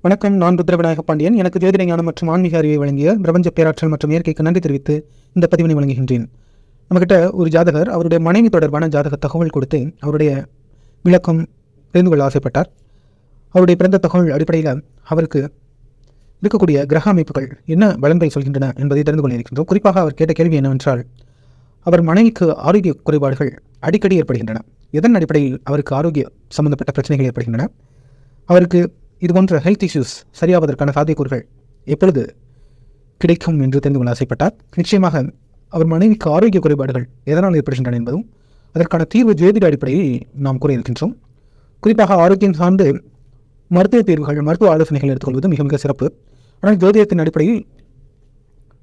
வணக்கம். நான் ருத்ரவிநாயக பாண்டியன். எனக்கு ஜோதிட ஞானம் மற்றும் ஆன்மீக அறிவை வழங்கிய பிரபஞ்ச பேராற்றல் மற்றும் இயற்கைக்கு நன்றி தெரிவித்து இந்த பதிவினை வழங்குகின்றேன். நம்மகிட்ட ஒரு ஜாதகர் அவருடைய மனைவி தொடர்பான ஜாதக தகவல் கொடுத்து அவருடைய விளக்கம் தெரிந்து கொள்ள ஆசைப்பட்டார். அவருடைய பிறந்த தகவல் அடிப்படையில் அவருக்கு இருக்கக்கூடிய கிரக அமைப்புகள் என்ன பலன்களை சொல்கின்றன என்பதை தெரிந்து கொள்ள இருக்கின்றோம். குறிப்பாக அவர் கேட்ட கேள்வி என்னவென்றால், அவர் மனைவிக்கு ஆரோக்கிய குறைபாடுகள் அடிக்கடி ஏற்படுகின்றன. எதன் அடிப்படையில் அவருக்கு ஆரோக்கிய சம்பந்தப்பட்ட பிரச்சனைகள் ஏற்படுகின்றன, அவருக்கு இது போன்ற ஹெல்த் இஷ்யூஸ் சரியாவதற்கான சாத்தியக்கூறுகள் எப்பொழுது கிடைக்கும் என்று தெரிந்து கொள்ள ஆசைப்பட்டார். நிச்சயமாக அவர் மனைவிக்கு ஆரோக்கிய குறைபாடுகள் எதனால் ஏற்படுகின்றன என்பதும் அதற்கான தீர்வு ஜோதிட அடிப்படையில் நாம் கூற இருக்கின்றோம். குறிப்பாக ஆரோக்கியம் சார்ந்து மருத்துவ தீர்வுகள், மருத்துவ ஆலோசனைகள் எடுத்துக்கொள்வது மிக மிக சிறப்பு. ஆனால் ஜோதிடத்தின் அடிப்படையில்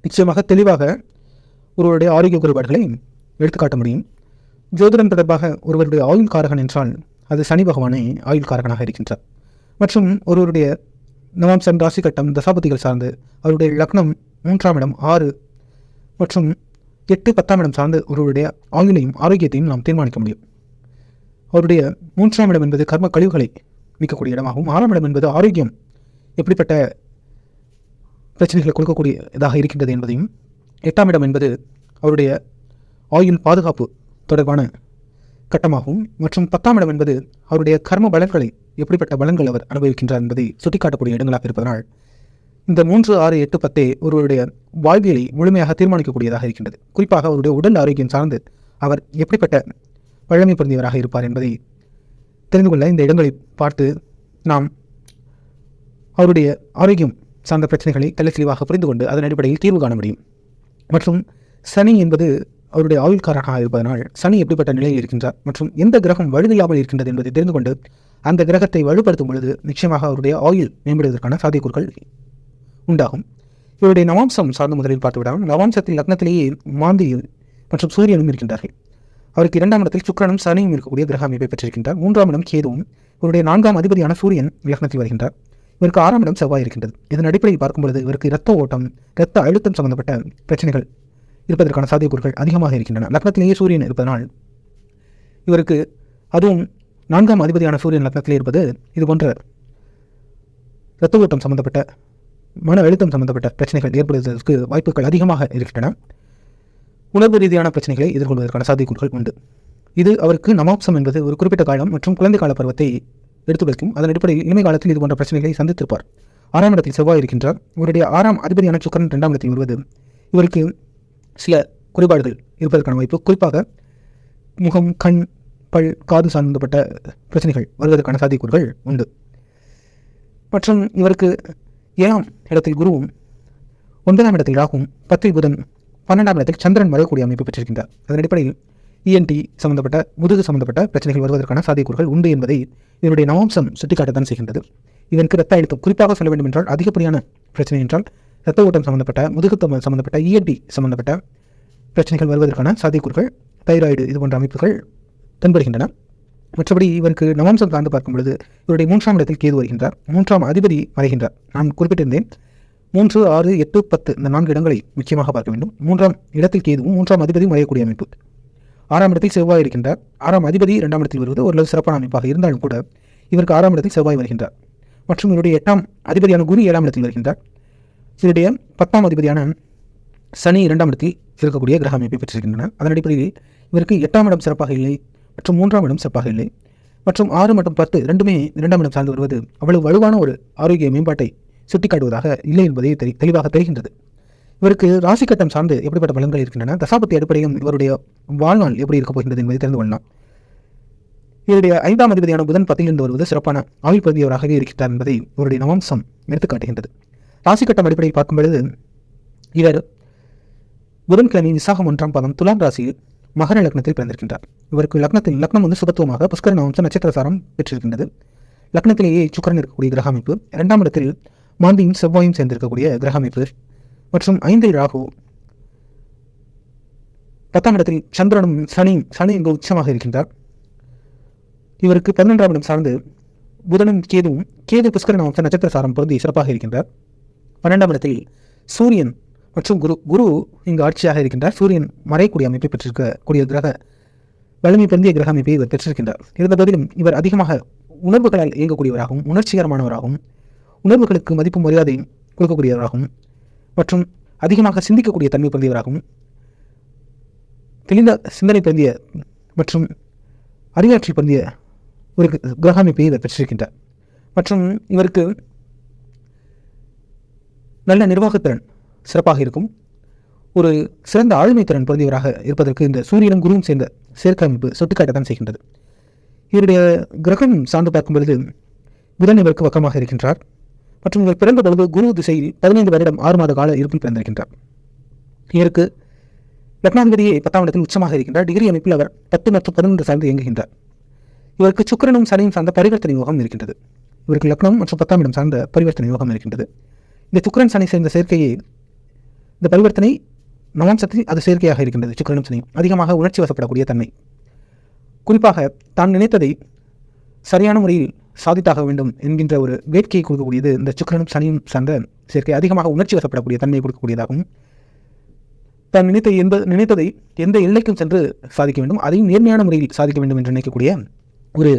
நிச்சயமாக தெளிவாக ஒருவருடைய ஆரோக்கிய குறைபாடுகளை எடுத்துக்காட்ட முடியும். ஜோதிடம் தொடர்பாக ஒருவருடைய ஆயுள் காரகன் என்றால் அது சனி பகவானை ஆயுள் காரகனாக இருக்கின்றார். மற்றும் ஒருவருடைய நவாம்சம், ராசி கட்டம், தசாபதிகள் சார்ந்து அவருடைய லக்னம் 3ஆம் இடம், 6 மற்றும் 8, 10ஆம் இடம் சார்ந்து ஒருவருடைய ஆயுளையும் ஆரோக்கியத்தையும் நாம் தீர்மானிக்க முடியும். அவருடைய 3ஆம் இடம் என்பது கர்ம கழிவுகளை நீக்கக்கூடிய இடமாகவும், 6ஆம் இடம் என்பது ஆரோக்கியம் எப்படிப்பட்ட பிரச்சனைகளை கொடுக்கக்கூடியதாக இருக்கின்றது என்பதையும், 8ஆம் இடம் என்பது அவருடைய ஆயுள் பாதுகாப்பு தொடர்பான கட்டமாகவும், மற்றும் 10ஆம் இடம் என்பது அவருடைய கர்ம பலன்களை, எப்படிப்பட்ட பலன்கள் அவர் அனுபவிக்கின்றார் என்பதை சுட்டிக்காட்டக்கூடிய இடங்களாக இருப்பதனால் இந்த 3, 6, 8, 10 ஒருவருடைய வாழ்வியலை முழுமையாக தீர்மானிக்கக்கூடியதாக இருக்கின்றது. குறிப்பாக அவருடைய உடல் ஆரோக்கியம் சார்ந்து அவர் எப்படிப்பட்ட வல்லமை பொருந்தியவராக இருப்பார் என்பதை தெரிந்து கொள்ள இந்த இடங்களை பார்த்து நாம் அவருடைய ஆரோக்கியம் சார்ந்த பிரச்சனைகளை தெளிவாக புரிந்து கொண்டு அதன் அடிப்படையில் தீர்வு காண முடியும். மற்றும் சனி என்பது அவருடைய ஆயுள்காரனாக இருப்பதனால் சனி எப்படிப்பட்ட நிலையில் இருக்கின்றார் மற்றும் எந்த கிரகம் வலுவில்லாமல் இருக்கின்றது என்பதை தெரிந்து கொண்டு அந்த கிரகத்தை வலுப்படுத்தும் பொழுது நிச்சயமாக அவருடைய ஆயுள் மேம்படுவதற்கான சாத்தியக்கூறுகள் உண்டாகும். இவருடைய நவாம்சம் சார்ந்த முதலில் பார்த்துவிடாமல், நவாம்சத்தில் லக்னத்திலேயே மாந்தியும் மற்றும் சூரியனும் இருக்கின்றார்கள். அவருக்கு 2ஆம் இடத்தில் சுக்கிரனும் சனியும் இருக்கக்கூடிய கிரக அமைப்பை பெற்றிருக்கின்றார். 3ஆம் இடம் கேதுவும், இவருடைய 4ஆம் அதிபதியான சூரியன் லக்னத்தில் வருகின்றார். இவருக்கு 6ஆம் இடம் செவ்வாய் இருக்கின்றது. இதன் அடிப்படையில் பார்க்கும்பொழுது இவருக்கு இரத்த ஓட்டம், இரத்த அழுத்தம் சம்பந்தப்பட்ட பிரச்சனைகள் இருப்பதற்கான சாத்தியக்கூறுகள் அதிகமாக இருக்கின்றன. லக்னத்திலேயே சூரியன் இருப்பதனால் இவருக்கு, அதுவும் 4ஆம் அதிபதியான சூரியன் லக்னத்திலே இருப்பது, இது போன்ற இரத்த ஓட்டம் சம்பந்தப்பட்ட, மன அழுத்தம் சம்பந்தப்பட்ட பிரச்சனைகள் ஏற்படுவதற்கு வாய்ப்புகள் அதிகமாக இருக்கின்றன. உணர்வு ரீதியான பிரச்சனைகளை எதிர்கொள்வதற்கான சாத்தியக்கூறுகள் உண்டு. இது அவருக்கு நவாம்சம் என்பது ஒரு குறிப்பிட்ட காலம் மற்றும் குழந்தை கால பருவத்தை எடுத்துரைக்கும். அதன் அடிப்படையில் இனிமை காலத்தில் இது போன்ற பிரச்சனைகளை சந்தித்திருப்பார். 6ஆம் இடத்தில் செவ்வாய் இருக்கின்றார். இவருடைய 6ஆம் அதிபதியான சுக்கிரன் 2ஆம் இடத்தில் வருவது இவருக்கு சில குறைபாடுகள் இருப்பதற்கான வாய்ப்பு. குறிப்பாக முகம், கண், பல், காது சம்பந்தப்பட்ட பிரச்சனைகள் வருவதற்கான சாத்தியக்கூறுகள் உண்டு. மற்றும் இவருக்கு 7ஆம் இடத்தில் குருவும், 9ஆம் இடத்தில் ராகுவும், 10 புதன், 12ஆம் இடத்தில் சந்திரன் வரக்கூடிய அமைப்பு பெற்றிருக்கின்றார். அதன் அடிப்படையில் ENT சம்பந்தப்பட்ட, முதுகு சம்பந்தப்பட்ட பிரச்சனைகள் வருவதற்கான சாத்தியக்கூறுகள் உண்டு என்பதை இதனுடைய நவாம்சம் சுட்டிக்காட்டத்தான் செய்கின்றது. இதற்கு இரத்த அழுத்தம், குறிப்பாக சொல்ல வேண்டும் என்றால் அதிகப்படியான பிரச்சனை என்றால் இரத்த ஓட்டம் சம்பந்தப்பட்ட, முதுகு சம்பந்தப்பட்ட, ENT சம்பந்தப்பட்ட பிரச்சனைகள் வருவதற்கான சாத்தியக்கூறுகள், தைராய்டு, இது போன்ற அமைப்புகள் தென்படுகின்றன. மற்றபடி இவருக்கு நவாம்சம் சார்ந்து பார்க்கும் பொழுது இவருடைய 3ஆம் இடத்தில் கேது வருகின்றார். 3ஆம் அதிபதி மறைகின்றார். நான் குறிப்பிட்டிருந்தேன் 3, 6, 8, 10 இந்த 4 இடங்களை முக்கியமாக பார்க்க வேண்டும். 3ஆம் இடத்தில் கேதுவும் 3ஆம் அதிபதியும் மறையக்கூடிய அமைப்பு. 6ஆம் இடத்தில் செவ்வாய் இருக்கின்றார். 6ஆம் அதிபதி 2ஆம் இடத்தில் வருவது ஓரளவு சிறப்பான அமைப்பாக இருந்தாலும் கூட இவருக்கு 6ஆம் இடத்தில் செவ்வாய் வருகின்றார். மற்றும் இவருடைய 8ஆம் அதிபதியான குரு 7ஆம் இடத்தில் வருகின்றார். இவருடைய 10ஆம் அதிபதியான சனி 2ஆம் இடத்தில் இருக்கக்கூடிய கிரக அமைப்பை பெற்றிருக்கின்றன. அதன் அடிப்படையில் இவருக்கு 8ஆம் இடம் சிறப்பாக இல்லை மற்றும் 3ஆம் இடம் சிறப்பாக இல்லை. மற்றும் 6 மற்றும் 10 ரெண்டுமே 2ஆம் இடம் சார்ந்து வருவது அவ்வளவு வலுவான ஒரு ஆரோக்கிய மேம்பாட்டை சுட்டிக்காட்டுவதாக இல்லை என்பதை தெளிவாக தெரிகின்றது. இவருக்கு ராசி கட்டம் சார்ந்து எப்படிப்பட்ட பலன்கள் இருக்கின்றன, தசாபத்தி அடிப்படையும் இவருடைய வாழ்நாள் எப்படி இருக்கப் போகின்றது என்பதை தெரிந்து கொள்ளலாம். இவருடைய 5ஆம் அதிபதியான புதன் 10லிருந்து வருவது சிறப்பான ஆயுள் பகுதியவராகவே இருக்கிறார் என்பதை இவருடைய நவாம்சம் எடுத்துக்காட்டுகின்றது. ராசி கட்டம் அடிப்படையில் பார்க்கும் பொழுது இவர் புதன்கிழமை விசாகம் 1ஆம் பாதம் துலாம் ராசியில் மகர லக்னத்தில் பிறந்திருக்கின்றார். இவருக்கு லக்னம் சுபத்துவமாக புஷ்கர நவம்ச நட்சத்திர சாரம் பெற்றிருக்கின்றது. லக்னத்திலேயே சுக்கிரன் இருக்கக்கூடிய கிரக அமைப்பு, 2ஆம் இடத்தில் மாந்தியும் செவ்வாயும் சேர்ந்திருக்கக்கூடிய கிரக அமைப்பு, மற்றும் 5இல் ராகு, 10ஆம் இடத்தில் சந்திரனும் சனி இங்கு உச்சமாக இருக்கின்றார். இவருக்கு 11ஆம் இடம் சார்ந்து புதனும் கேது புஷ்கர நவம்ச நட்சத்திர சாரம் பொருந்தி சிறப்பாக இருக்கின்றார். 12ஆம் இடத்தில் சூரியன் மற்றும் குரு இங்கு ஆட்சியாக இருக்கின்றார். சூரியன் மறையக்கூடிய அமைப்பை பெற்றிருக்கக்கூடிய கிரக வலிமை பொருந்திய கிரக அமைப்பை இவர் பெற்றிருக்கின்றார். இருந்த போதிலும் இவர் அதிகமாக உணர்வுகளால் இயங்கக்கூடியவராகவும் உணர்ச்சிகரமானவராகவும் உணர்வுகளுக்கு மதிப்பு மரியாதை கொடுக்கக்கூடியவராகவும் மற்றும் அதிகமாக சிந்திக்கக்கூடிய தன்மை பொருந்தியவராகவும் தெளிந்த சிந்தனை பொருந்திய மற்றும் அறிவாற்றல் பொருந்திய ஒரு கிரக அமைப்பை இவர் பெற்றிருக்கின்றார். மற்றும் இவருக்கு நல்ல நிர்வாகத்திறன் சிறப்பாக இருக்கும். ஒரு சிறந்த ஆளுமை திறன் பொருந்தியவராக இருப்பதற்கு இந்த சூரியனும் குருவும் சேர்ந்த சேர்க்கை அமைப்பு சுட்டிக்காட்டத்தான் செய்கின்றது. இவருடைய கிரகம் சார்ந்து பார்க்கும் பொழுது புதன் இவருக்கு வக்கமாக இருக்கின்றார். மற்றும் இவர் பிறந்த பொழுது குரு திசையில் 15 வருடம் 6 மாத கால இருப்பில் பிறந்திருக்கின்றார். இவருக்கு லக்னாதிபதியை 10ஆம் இடத்தில் உச்சமாக இருக்கின்றார். டிகிரி அமைப்பில் அவர் 10 மற்றும் 11 சார்ந்து இயங்குகின்றார். இவருக்கு சுக்கிரனும் சனியும் சார்ந்த பரிவர்த்தனை யோகம் இருக்கின்றது. இவருக்கு லக்னம் மற்றும் 10ஆம் இடம் சார்ந்த பரிவர்த்தனை யோகம் இருக்கின்றது. இந்த சுக்கிரன் சனி சேர்ந்த சேர்க்கையை இந்த பரிவர்த்தனை நவாம்சத்தில் அது சேர்க்கையாக இருக்கின்றது. சுக்கிரனும் சனியும் அதிகமாக உணர்ச்சி வசப்படக்கூடிய தன்மை, குறிப்பாக தான் நினைத்ததை சரியான முறையில் சாதித்தாக வேண்டும் என்கின்ற ஒரு வேட்கையை கொடுக்கக்கூடியது இந்த சுக்கிரனும் சனியும் சார்ந்த சேர்க்கை. அதிகமாக உணர்ச்சி வசப்படக்கூடிய தன்மையை கொடுக்கக்கூடியதாகவும் தான் நினைத்ததை எந்த எல்லைக்கும் சென்று சாதிக்க வேண்டும், அதையும் நேர்மையான முறையில் சாதிக்க வேண்டும் என்று நினைக்கக்கூடிய ஒரு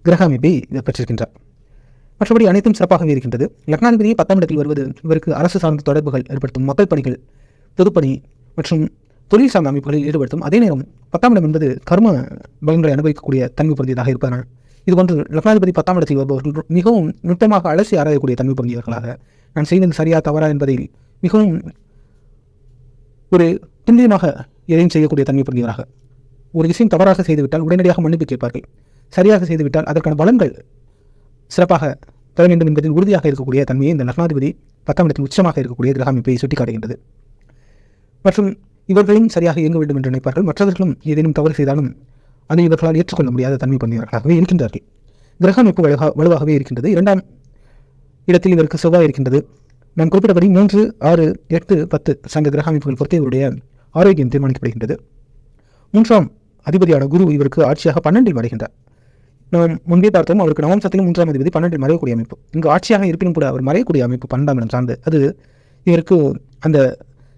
கிரக அமைப்பை இவர் பெற்றிருக்கின்றார். மற்றபடி அனைத்தும் சிறப்பாகவே இருக்கின்றது. லக்னாதிபதியை 10ஆம் இடத்தில் வருவது இவருக்கு அரசு சார்ந்த தொடர்புகள் ஏற்படுத்தும், மக்கள் பணிகள், பொதுப்பணி மற்றும் தொழில் சார்ந்த அமைப்புகளில் ஈடுபடுத்தும். அதே நேரம் 10ஆம் இடம் என்பது கர்ம பலன்களை அனுபவிக்கக்கூடிய தன்மை பொருந்தியதாக இருப்பதனால் இதுபோன்று லக்னாதிபதி 10ஆம் இடத்தில் வருபவர்கள் மிகவும் நுட்பமாக அலசி ஆராயக்கூடிய தன்மை பொருந்தியவர்களாக, நான் செய்தது சரியா தவறா என்பதில் மிகவும் ஒரு துல்லியமாக எதையும் செய்யக்கூடிய தன்மை பொருந்தியவராக, ஒரு விஷயம் தவறாக செய்துவிட்டால் உடனடியாக மன்னிப்பு கேட்பார்கள், சரியாக செய்துவிட்டால் அதற்கான பலன்கள் சிறப்பாக பெற வேண்டும் என்பதில் உறுதியாக இருக்கக்கூடிய தன்மையை இந்த லக்னாதிபதி 10ஆம் இடத்தில் உச்சமாக இருக்கக்கூடிய கிரக அமைப்பை சுட்டிக்காட்டுகின்றது. மற்றும் இவர்களையும் சரியாக இயங்க வேண்டும் என்று நினைப்பார்கள். மற்றவர்களும் ஏதேனும் தவறு செய்தாலும் அதை இவர்களால் ஏற்றுக்கொள்ள முடியாத தன்மை பொருந்தியவர்களாகவே இருக்கின்றார்கள். கிரக அமைப்பு வலுவாகவே இருக்கின்றது. 2ஆம் இடத்தில் இவருக்கு செவ்வாய் இருக்கின்றது. நான் குறிப்பிட்டபடி 3, 6, 8, 10 சங்க கிரக அமைப்புகள் பொறுத்து இவருடைய ஆரோக்கியம் தீர்மானிக்கப்படுகின்றது. 3ஆம் அதிபதியான குரு இவருக்கு ஆட்சியாக 12இல் வருகின்றார். நாம் முன்பே பார்த்தோம், அவருக்கு நவம்சத்திலும் 3ஆம் அதிபதி 12இல் மறையக்கூடிய அமைப்பு. இங்கு ஆட்சியாக இருப்பினும் கூட அவர் மறையக்கூடிய அமைப்பு 12ஆம் இடம் சார்ந்து, அது இவருக்கு அந்த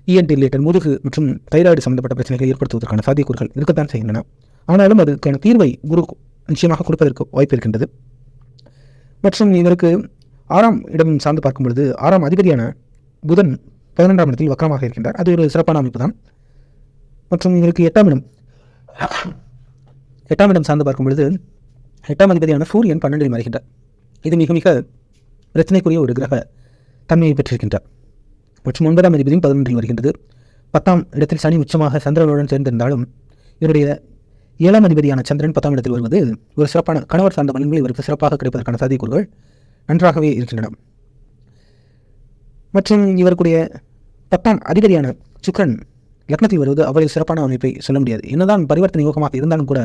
ENT ரிலேட்டட் முதுகு மற்றும் தைராய்டு சம்பந்தப்பட்ட பிரச்சனைகளை ஏற்படுத்துவதற்கான சாத்தியக்கூறுகள் இருக்கத்தான் செய்கின்றன. ஆனாலும் அதுக்கான தீர்வை குரு நிச்சயமாக கொடுப்பதற்கு வாய்ப்பு இருக்கின்றது. மற்றும் இவருக்கு 6ஆம் இடம் சார்ந்து பார்க்கும் பொழுது 6ஆம் அதிபதியான புதன் 11ஆம் இடத்தில் வக்கரமாக இருக்கின்றார். அது ஒரு சிறப்பான அமைப்பு தான். மற்றும் இவருக்கு 8ஆம் இடம் சார்ந்து பார்க்கும் பொழுது 8ஆம் அதிபதியான சூரியன் 12இல் மறைகின்றார். இது மிக மிக பிரச்சனைக்குரிய ஒரு கிரக தன்மையை பெற்றிருக்கின்றார். மற்றும் 9ஆம் அதிபதியும் 11இல் வருகின்றது. 10ஆம் இடத்தில் சனி உச்சமாக சந்திரனுடன் சேர்ந்திருந்தாலும் இவருடைய 7ஆம் அதிபதியான சந்திரன் 10ஆம் இடத்தில் வருவது ஒரு சிறப்பான கணவர் சார்ந்த பலன்கள் இவருக்கு சிறப்பாக கிடைப்பதற்கான சாத்தியக்கூறுகள் நன்றாகவே இருக்கின்றன. மற்றும் இவருடைய 10ஆம் அதிபதியான சுக்கிரன் லக்னத்தில் வருவது அவ்வளவு சிறப்பான அமைப்பை சொல்ல முடியாது. என்னதான் பரிவர்த்தனை யோகமாக இருந்தாலும் கூட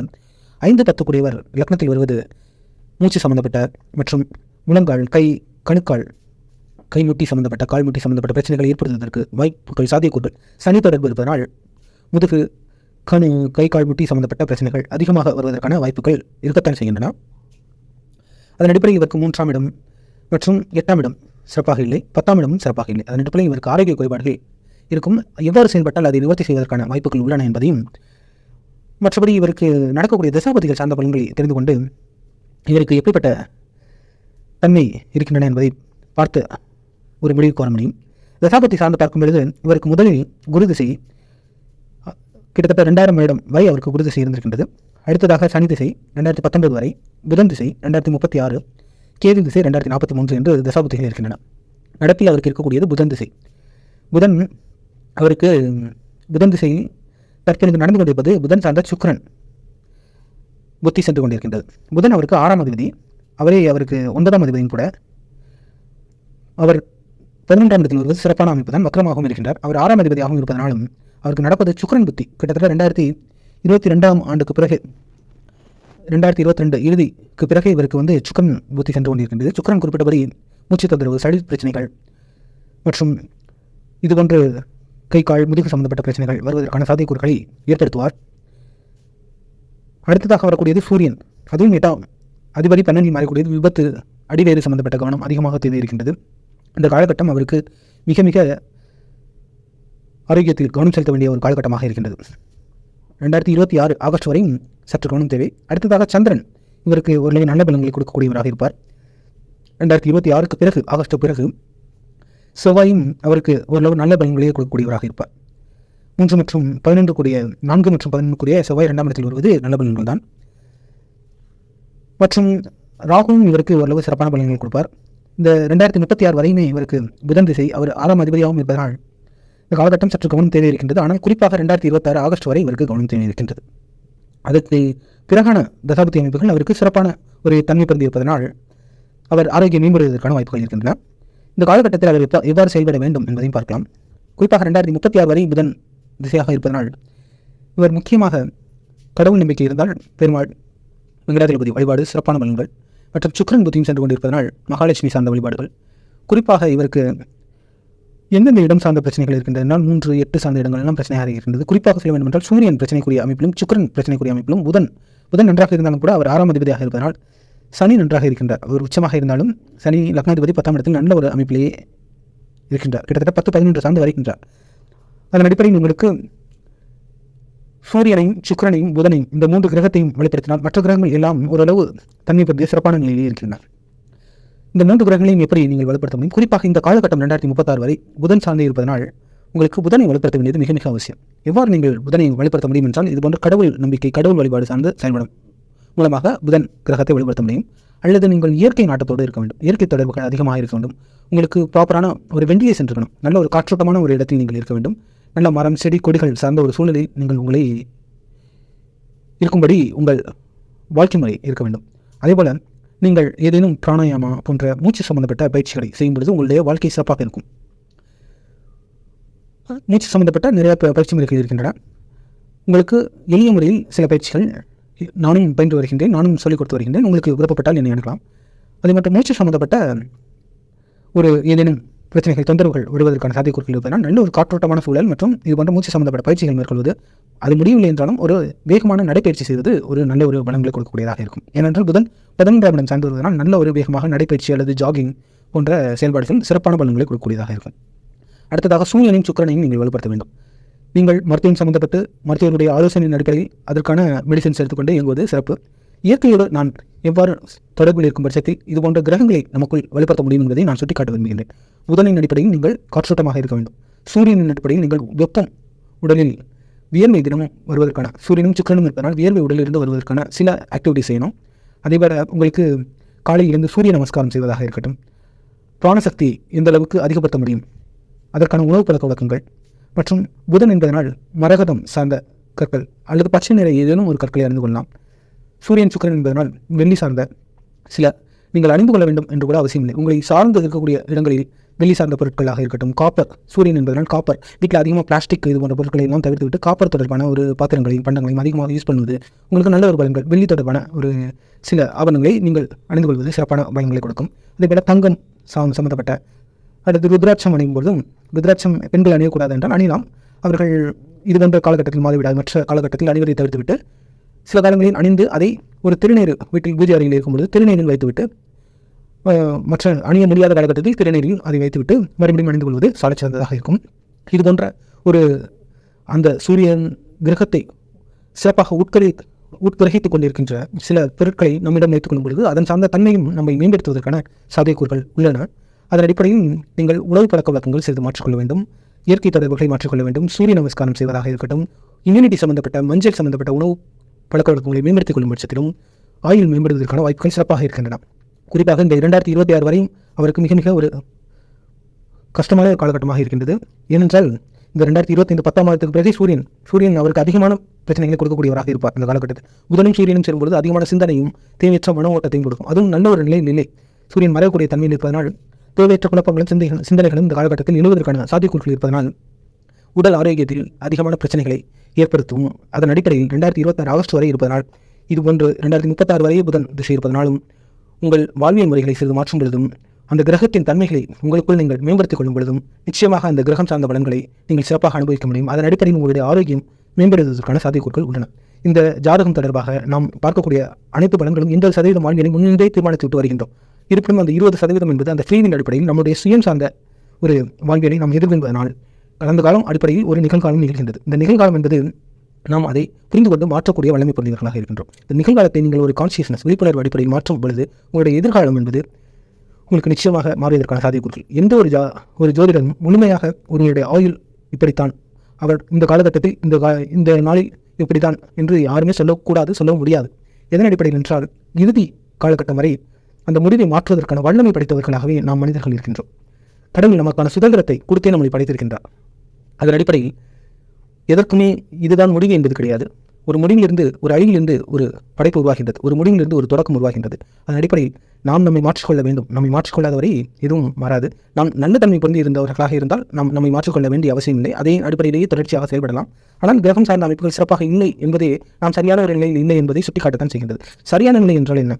5-10 கூடியவர் லக்னத்தில் வருவது மூச்சு சம்பந்தப்பட்ட மற்றும் முழங்கால், கை, கணுக்கால், கைமுட்டி சம்பந்தப்பட்ட, கால்முட்டி சம்பந்தப்பட்ட பிரச்சனைகளை ஏற்படுத்துவதற்கு வாய்ப்புகள், சாத்தியக்கூறுகள் சனி தொடர்பு இருப்பதனால் முதுகு, கணு, கை, கால், முட்டி சம்பந்தப்பட்ட பிரச்சனைகள் அதிகமாக வருவதற்கான வாய்ப்புகள் இருக்கத்தான் செய்கின்றன. அதன் அடிப்படையில் இவருக்கு 3ஆம் இடம் மற்றும் 8ஆம் இடம் சிறப்பாக இல்லை, 10ஆம் இடமும் சிறப்பாக இல்லை. அதன் அடிப்படையில் இவருக்கு ஆரோக்கிய குறைபாடுகள் இருக்கும். எவ்வாறு செயல்பட்டால் அதை நிவர்த்தி செய்வதற்கான வாய்ப்புகள் உள்ளன என்பதையும், மற்றபடி இவருக்கு நடக்கக்கூடிய தசாபதிகள் சார்ந்த பலன்களை தெரிந்து கொண்டு இவருக்கு எப்படிப்பட்ட தன்மை இருக்கின்றன என்பதை பார்த்து ஒரு முடிவுக்கு வர முடியும். தசாபதி சார்ந்து பார்க்கும் பொழுது இவருக்கு முதலில் குரு திசை கிட்டத்தட்ட 2000 வருடம் வரை அவருக்கு குரு திசை இருந்திருக்கின்றது. அடுத்ததாக சனி திசை 2019 வரை, புதன் திசை 2036, கேது திசை 2043 என்று தசாபதிகள் இருக்கின்றன. நடப்பில் அவருக்கு இருக்கக்கூடியது புதன் திசை. புதன் திசையில் தற்பொழுது நடந்து கொண்டிருப்பது புதன் சார்ந்த சுக்கிரன் புத்தி சென்று கொண்டிருக்கின்றது. புதன் அவருக்கு 6ஆம் அதிபதி, அவருக்கு 9ஆம் அதிபதியும் கூட. அவர் 11ஆம் இடத்தில் வருவது சிறப்பான அமைப்பு தான், வக்கரமாகவும் இருக்கின்றார். அவர் 6ஆம் அதிபதியாகவும் இருப்பதனாலும் அவருக்கு நடப்பது சுக்கிரன் புத்தி. கிட்டத்தட்ட 2022ஆம் ஆண்டுக்கு பிறகு 2022 இறுதிக்கு பிறகு இவருக்கு சுக்கிரன் புத்தி சென்று கொண்டிருக்கின்றது. சுக்கிரன் குறிப்பிட்டபடி மூச்சு தொந்தரவு, சளி பிரச்சனைகள் மற்றும் இதுபோன்று கை, கால், முதுகு சம்பந்தப்பட்ட பிரச்சனைகள் வருவதற்கான சாத்தியக்கூறுகளை ஏற்படுத்துவார். அடுத்ததாக வரக்கூடியது சூரியன். அதுவும் 8ஆம் அதிபதி 12இல் மாறக்கூடியது. விபத்து, அடிவேறு சம்பந்தப்பட்ட கவனம் அதிகமாக தேவை இருக்கின்றது. இந்த காலகட்டம் அவருக்கு மிக மிக ஆரோக்கியத்தில் கவனம் செலுத்த வேண்டிய ஒரு காலகட்டமாக இருக்கின்றது. 2026 ஆகஸ்ட் வரையும் சற்று கவனம் தேவை. அடுத்ததாக சந்திரன் இவருக்கு ஒரு நல்ல பலன்களை கொடுக்கக்கூடியவராக இருப்பார். 2026க்கு பிறகு ஆகஸ்ட் பிறகு செவ்வாயும் அவருக்கு ஓரளவு நல்ல பலன்களையே கொடுக்கக்கூடியவராக இருப்பார். 3 மற்றும் 11 கூடிய 4 மற்றும் 11 கூடிய செவ்வாய் 2ஆம் இடத்தில் வருவது நல்ல பலன்கள் தான். மற்றும் ராகுவும் இவருக்கு ஓரளவு சிறப்பான பலன்கள் கொடுப்பார். இந்த 2036 வரையுமே இவருக்கு புதன் திசை, அவர் 6ஆம் அதிபதியாகவும் இருப்பதனால் இந்த காலகட்டம் சற்று கவனம் தேவை இருக்கின்றது. ஆனால் குறிப்பாக 2026 ஆகஸ்ட் வரை இவருக்கு கவனம் தேவை இருக்கின்றது. அதற்கு பிறகான தசாபதி அமைப்புகள் அவருக்கு சிறப்பான ஒரு தன்மை பெறுந்து இருப்பதனால் அவர் ஆரோக்கியம் மேம்படுவதற்கான வாய்ப்புகள் இருக்கின்றன. இந்த காலகட்டத்தில் அவர் எவ்வாறு செயல்பட வேண்டும் என்பதையும் பார்க்கலாம். குறிப்பாக 2036 வரை புதன் திசையாக இருப்பதனால் இவர் முக்கியமாக கடவுள் நம்பிக்கை இருந்தால் பெருமாள், வெங்கடாஜலபதி வழிபாடு சிறப்பான பலன்கள் மற்றும் சுக்கிரன் புத்தியும் சென்று கொண்டிருப்பதனால் மகாலட்சுமி சார்ந்த வழிபாடுகள். குறிப்பாக இவருக்கு எந்தெந்த இடம் சார்ந்த பிரச்சனைகள் இருக்கின்றன, 3, 8 சார்ந்த இடங்கள் எல்லாம் பிரச்சனையாக இருக்கின்றது. குறிப்பாக சொல்ல வேண்டும் என்றால் சூரியன் பிரச்சனைக்குரிய அமைப்பிலும் சுக்கிரன் பிரச்சனைக்குரிய அமைப்பிலும் புதன் நன்றாக இருந்தாலும் கூட அவர் 6ஆம் அதிபதியாக இருப்பதனால் சனி நன்றாக இருக்கின்றார். அவர் உச்சமாக இருந்தாலும் சனி லக்னாதிபதி 10ஆம் இடத்தில் நல்ல ஒரு அமைப்பிலேயே இருக்கின்றார். கிட்டத்தட்ட 10-11 சார்ந்து வருகின்றார். அதன் அடிப்படையில் உங்களுக்கு சூரியனையும் சுக்கிரனையும் புதனையும் இந்த 3 கிரகத்தையும் வெளிப்படுத்தினால் மற்ற கிரகங்கள் எல்லாம் ஓரளவு தன்மை பற்றிய சிறப்பான நிலையிலே இருக்கின்றன. இந்த 3 கிரகங்களையும் எப்படி நீங்கள் வலுப்படுத்த முடியும்? குறிப்பாக இந்த காலகட்டம் 2036 வரை புதன் சார்ந்தே இருப்பதனால் உங்களுக்கு புதனை வலுப்படுத்த வேண்டியது மிக மிக அவசியம். எவ்வாறு நீங்கள் புதனை வலுப்படுத்த முடியும் என்றால் இதுபோன்ற கடவுள் நம்பிக்கை, கடவுள் வழிபாடு சார்ந்து செயல்படும் மூலமாக புதன் கிரகத்தை வலுப்படுத்த முடியும். அல்லது நீங்கள் இயற்கை நாட்டத்தோடு இருக்க வேண்டும், இயற்கை தொடர்புகள் அதிகமாக இருக்க வேண்டும். உங்களுக்கு ப்ராப்பரான ஒரு வெண்டிலேஷன் இருக்கணும், நல்ல ஒரு காற்றோட்டமான ஒரு இடத்தில் நீங்கள் இருக்க வேண்டும். நல்ல மரம், செடி, கொடிகள் சார்ந்த ஒரு சூழலில் நீங்கள் உங்களை இருக்கும்படி உங்கள் வாழ்க்கை முறை இருக்க வேண்டும். அதேபோல் நீங்கள் ஏதேனும் பிராணாயாமா போன்ற மூச்சு சம்பந்தப்பட்ட பயிற்சிகளை செய்யும் பொழுது உங்களுடைய வாழ்க்கை சிறப்பாக இருக்கும். மூச்சு சம்பந்தப்பட்ட நிறைய பயிற்சி முறைகள் இருக்கின்றன. உங்களுக்கு எளிய முறையில் சில பயிற்சிகள் நானும் பயின்று வருகின்றேன், நானும் சொல்லிக் கொடுத்து வருகின்றேன். உங்களுக்கு விருப்பப்பட்டால் என்னை அணுகலாம். அதே மட்டும் மூச்சு சம்பந்தப்பட்ட ஒரு ஏதேனும் பிரச்சனைகள், தொந்தரவுகள் விடுவதற்கான சாத்தியக்கூறுகள் இருப்பதனால் நல்ல ஒரு காற்றோட்டமான சூழல் மற்றும் இது போன்ற மூச்சு சம்பந்தப்பட்ட பயிற்சிகள் மேற்கொள்வது, அது முடியவில்லை என்றாலும் ஒரு வேகமான நடைப்பயிற்சி செய்வது ஒரு நல்ல ஒரு பலன்களை கொடுக்கக்கூடியதாக இருக்கும். ஏனென்றால் புதன் 11ஆம் இடம் சார்ந்து வருவதனால் நல்ல ஒரு வேகமாக நடைப்பயிற்சி அல்லது ஜாகிங் போன்ற செயல்பாடுகள் சிறப்பான பலன்களை கொடுக்கக்கூடியதாக இருக்கும். அடுத்ததாக சூரியனையும் சுக்கிரனையும் நீங்கள் வலுப்படுத்த வேண்டும். நீங்கள் மருத்துவம் சம்பந்தப்பட்டு மருத்துவருடைய ஆலோசனையின் அடிப்படையில் அதற்கான மெடிசன்ஸ் எடுத்துக்கொண்டு இயங்குவது சிறப்பு. இயற்கையோடு நான் எவ்வாறு தொடர்பில் இருக்கும் பட்சத்தில் இதுபோன்ற கிரகங்களை நமக்குள் வலுப்படுத்த முடியும் என்பதை நான் சுட்டிக்காட்ட விரும்புகின்றேன். புதனின் அடிப்படையில் நீங்கள் காற்றோட்டமாக இருக்க வேண்டும். சூரியனின் அடிப்படையில் நீங்கள் வெப்பம், உடலில் வியர்வை தினமும் வருவதற்கான, சூரியனும் சுக்கிரனும் இருப்பதனால் வியர்வை உடலிலிருந்து வருவதற்கான சில ஆக்டிவிட்டி செய்யணும். அதேபோல் உங்களுக்கு காலையில் இருந்து சூரிய நமஸ்காரம் செய்வதாக இருக்கட்டும், பிராணசக்தி எந்த அளவுக்கு அதிகப்படுத்த முடியும் அதற்கான உணவு பழக்க வழக்கங்கள் மற்றும் புதன் என்பதனால் மரகதம் சார்ந்த கற்கள் அல்லது பச்சை நிற ஏதேனும் ஒரு கற்களை அறிந்து கொள்ளலாம். சூரியன் சுக்கிரன் என்பதனால் வெள்ளி சார்ந்த சில நீங்கள் அறிந்து கொள்ள வேண்டும் என்று கூட அவசியம் இல்லை. உங்களை சார்ந்து இருக்கக்கூடிய இடங்களில் வெள்ளி சார்ந்த பொருட்களாக இருக்கட்டும், காப்பர், சூரியன் என்பதனால் காப்பர், வீட்டில் அதிகமாக பிளாஸ்டிக் இது போன்ற பொருட்களை எல்லாம் தவிர்த்து விட்டு காப்பர் தொடர்பான ஒரு பாத்திரங்களையும் பண்டங்களையும் அதிகமாக யூஸ் பண்ணுவது உங்களுக்கு நல்ல ஒரு பலன்கள். வெள்ளி தொடர்பான ஒரு சில ஆபரணங்களை நீங்கள் அணிந்து கொள்வது சிறப்பான பலன்களை கொடுக்கும். அதேபோல் தங்கம் சம்பந்தப்பட்ட அடுத்து ருத்ராட்சம் அணியும் பொழுதும், ருத்ராட்சம் பெண்கள் அணியக்கூடாது என்றால் அணியலாம். அவர்கள் இது போன்ற காலகட்டத்தில் மாறிவிடாது, மற்ற காலகட்டத்தில் அணிவதை தவிர்த்துவிட்டு சில காலங்களில் அணிந்து அதை ஒரு திருநீர் வீட்டில் பூஜை அறையில் இருக்கும்பொழுது திருநீரில் வைத்துவிட்டு, மற்ற அணிய முடியாத காலகட்டத்தில் திருநீரில் அதை வைத்துவிட்டு மறுபடியும் அணிந்து கொள்வது சாலை சிறந்ததாக இருக்கும். இது போன்ற ஒரு அந்த சூரியன் கிரகத்தை சிறப்பாக உட்கிரகித்துக் கொண்டிருக்கின்ற சில பொருட்களை நம்மிடம் வைத்துக் கொள்ளும் பொழுது அதன் சார்ந்த தன்மையும் நம்மை மேம்படுத்துவதற்கான சாத்தியக்கூறுகள் உள்ளன. அதன் அடிப்படையில் நீங்கள் உணவு பழக்க வழக்கங்கள் சிறிது மாற்றிக்கொள்ள வேண்டும், இயற்கை தொடர்புகளை மாற்றிக்கொள்ள வேண்டும். சூரிய நமஸ்காரம் செய்வதாக இருக்கட்டும், இம்யூனிட்டி சம்பந்தப்பட்ட மஞ்சள் சம்பந்தப்பட்ட உணவு பழக்க வழக்கங்களை மேம்படுத்திக் கொள்ளும் பட்சத்திலும் ஆயுள் மேம்படுவதற்கான வாய்ப்புகள் சிறப்பாக இருக்கின்றன. குறிப்பாக இந்த 2026 வரையும் அவருக்கு மிக மிக ஒரு கஷ்டமான காலகட்டமாக இருக்கின்றது. ஏனென்றால் இந்த 2025 10ஆம் மாதத்துக்கு பிறகு சூரியன் அவருக்கு அதிகமான பிரச்சனைகளை கொடுக்கக்கூடியவராக இருப்பார். இந்த காலகட்டத்தில் புதனும் சூரியனும் சேரும்பொழுது அதிகமான சிந்தனையும் தேவையற்ற மன ஓட்டத்தையும் கொடுக்கும். அதுவும் நல்ல ஒரு நிலையில் இல்லை. சூரியன் மறையக்கூடிய தன்மையில் இருப்பதனால் தேவையற்ற குழப்பங்களும் சிந்தனைகளும் இந்த காலகட்டத்தில் எழுவதற்கான சாத்தியக்கூறுகள் இருப்பதனால் உடல் ஆரோக்கியத்தில் அதிகமான பிரச்சனைகளை ஏற்படுத்தும். அதன் அடிப்படையில் 2026 ஆகஸ்ட் வரை இருப்பதனால், இதுபோன்று 2036 வரை புதன் திசை இருப்பதனாலும் உங்கள் வாழ்வியல் முறைகளை சிறிது மாற்றும் பொழுதும் அந்த கிரகத்தின் தன்மைகளை உங்களுக்குள் நீங்கள் மேம்படுத்திக் கொள்ளும் பொழுதும் நிச்சயமாக அந்த கிரகம் சார்ந்த பலன்களை நீங்கள் சிறப்பாக அனுபவிக்க முடியும். அதன் அடிப்படையில் உங்களுடைய ஆரோக்கியம் மேம்படுவதற்கான சாத்தியக்கூறுகள் உள்ளன. இந்த ஜாதகம் தொடர்பாக நாம் பார்க்கக்கூடிய அனைத்து பலன்களும் 80% வாழ்வியலை முன்னே தீர்மானித்து விட்டு வருகின்றோம். இருப்பினும் அந்த 20% என்பது அந்த ஃப்ரீவின் அடிப்படையில் நம்முடைய சுயம் சார்ந்த ஒரு வாழ்வியலை நாம் எதிர்கொள்வதனால் கடந்த காலம் அடிப்படையில் ஒரு நிகழ்காலம் நிகழ்கின்றது. இந்த நிகழ்காலம் என்பது நாம் அதை புரிந்து கொண்டு மாற்றக்கூடிய வல்லமை பொருந்தியவர்களாக இருக்கின்றோம். இந்த நிகழ்காலத்தை நீங்கள் ஒரு கான்சியஸ்னஸ், விழிப்புணர்வு அடிப்படையில் மாற்றும் பொழுது உங்களுடைய எதிர்காலம் என்பது உங்களுக்கு நிச்சயமாக மாறுவதற்கான சாத்தியக்கூறுகள். எந்த ஒரு ஜோதிடரும் முழுமையாக ஒருவருடைய ஆயுள் இப்படித்தான், அவர் இந்த காலகட்டத்தில் இந்த நாளில் இப்படித்தான் என்று யாருமே சொல்லக்கூடாது, சொல்லவும் முடியாது. எதன் அடிப்படையில் என்றால், இறுதி காலகட்டம் வரை அந்த முடிவை மாற்றுவதற்கான வல்லமை படைத்தவர்களாகவே நாம் மனிதர்கள் இருக்கின்றோம். கடவுள் நமக்கான சுதந்திரத்தை கொடுத்தே நம்மை படைத்திருக்கின்றார். அதன் அடிப்படையில் எதற்குமே இதுதான் முடிவு என்பது கிடையாது. ஒரு முடிவிலிருந்து, ஒரு அழிவிலிருந்து ஒரு படைப்பு உருவாகின்றது, ஒரு முடிவிலிருந்து ஒரு தொடக்கம் உருவாகின்றது. அதன் அடிப்படையில் நாம் நம்மை மாற்றிக்கொள்ள வேண்டும். நம்மை மாற்றிக்கொள்ளாதவரை எதுவும் மாறாது. நாம் நல்ல தன்மை பொருந்தி இருந்தவர்களாக இருந்தால் நாம் நம்மை மாற்றிக்கொள்ள வேண்டிய அவசியம் இல்லை. அதே அடிப்படையிலேயே தொடர்ச்சியாக செயல்படலாம். ஆனால் கிரகம் சார்ந்த அமைப்புகள் சிறப்பாக இல்லை என்பதே, நாம் சரியான ஒரு நிலையில் இல்லை என்பதை சுட்டிக்காட்டத்தான் செய்கின்றது. சரியான நிலை என்றால் என்ன?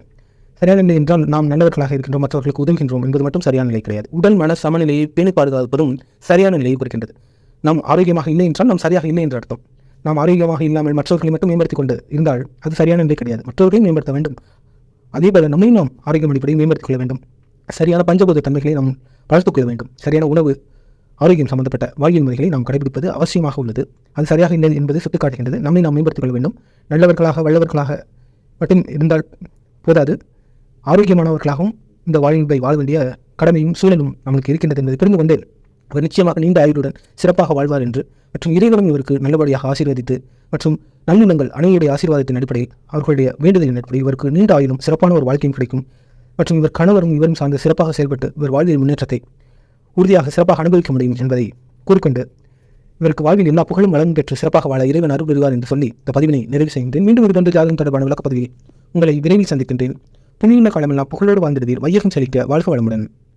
சரியான நிலை என்றால் நாம் நல்லவர்களாக இருக்கின்றோம், மற்றவர்களுக்கு உதவுகின்றோம் என்பது மட்டும் சரியான நிலை கிடையாது. உடல் மன சமநிலையை பேணி பாதுகாப்பதும் சரியான நிலையை குறிக்கின்றது. நாம் ஆரோக்கியமாக இல்லை என்றால் நாம் சரியாக இல்லை என்று அர்த்தம். நாம் ஆரோக்கியமாக இல்லாமல் மற்றவர்களை மட்டும் மேம்படுத்திக் கொண்டு இருந்தால் அது சரியான நிலை கிடையாது. மற்றவர்களையும் மேம்படுத்த வேண்டும். அதேபோல நம்மையும் நாம் ஆரோக்கியம் அடிப்படையில் மேம்படுத்திக் கொள்ள வேண்டும். சரியான பஞ்சபூத தன்மைகளை நாம் வளர்த்துக் கொள்ள வேண்டும். சரியான உணவு, ஆரோக்கியம் சம்பந்தப்பட்ட வாழ்வியல் முறைகளை நாம் கடைபிடிப்பது அவசியமாக உள்ளது. அது சரியாக இல்லை என்பது சுட்டிக்காட்டுகின்றது. நம்மை நாம் மேம்படுத்திக் கொள்ள வேண்டும். நல்லவர்களாக வல்லவர்களாக மட்டும் இருந்தால் போதாது, ஆரோக்கியமானவர்களாகவும் இந்த வாழ்வை வாழ வேண்டிய கடமையும் சூழலும் நமக்கு இருக்கின்றது என்பதை புரிந்து கொண்டு அவர் நிச்சயமாக நீண்ட ஆயுளுடன் சிறப்பாக வாழ்வார் என்று, மற்றும் இறைவனும் இவருக்கு நல்லபடியாக ஆசீர்வதித்து, மற்றும் நல்லுணங்கள் அனைவருடைய ஆசீர்வாதத்தின் அடிப்படையில், அவர்களுடைய வேண்டுதலின் அடிப்படையில் இவருக்கு நீண்ட ஆயுளும் சிறப்பான ஒரு வாழ்க்கையும் கிடைக்கும். மற்றும் இவர் கணவரும் இவரும் சார்ந்து சிறப்பாக செயல்பட்டு இவர் வாழ்வியல் முன்னேற்றத்தை உறுதியாக சிறப்பாக அனுபவிக்க முடியும் என்பதை கூறிக்கொண்டு, இவருக்கு வாழ்வில் எல்லா புகழும் வளம் பெற்று சிறப்பாக வாழ இறைவன் அருள் புரிவார் என்று சொல்லி இந்த பதிவினை நிறைவு செய்கின்றேன். மீண்டும் ஒரு ஜாதகம் தொடர்பான விளக்கப்பதிவில் உங்களை விரைவில் சந்திக்கின்றேன். புண்ணிய காலமெல்லாம் புகழோடு வாழ்ந்திடுவீர். வையகம் செழிக்க வாழ்க வளமுடன்.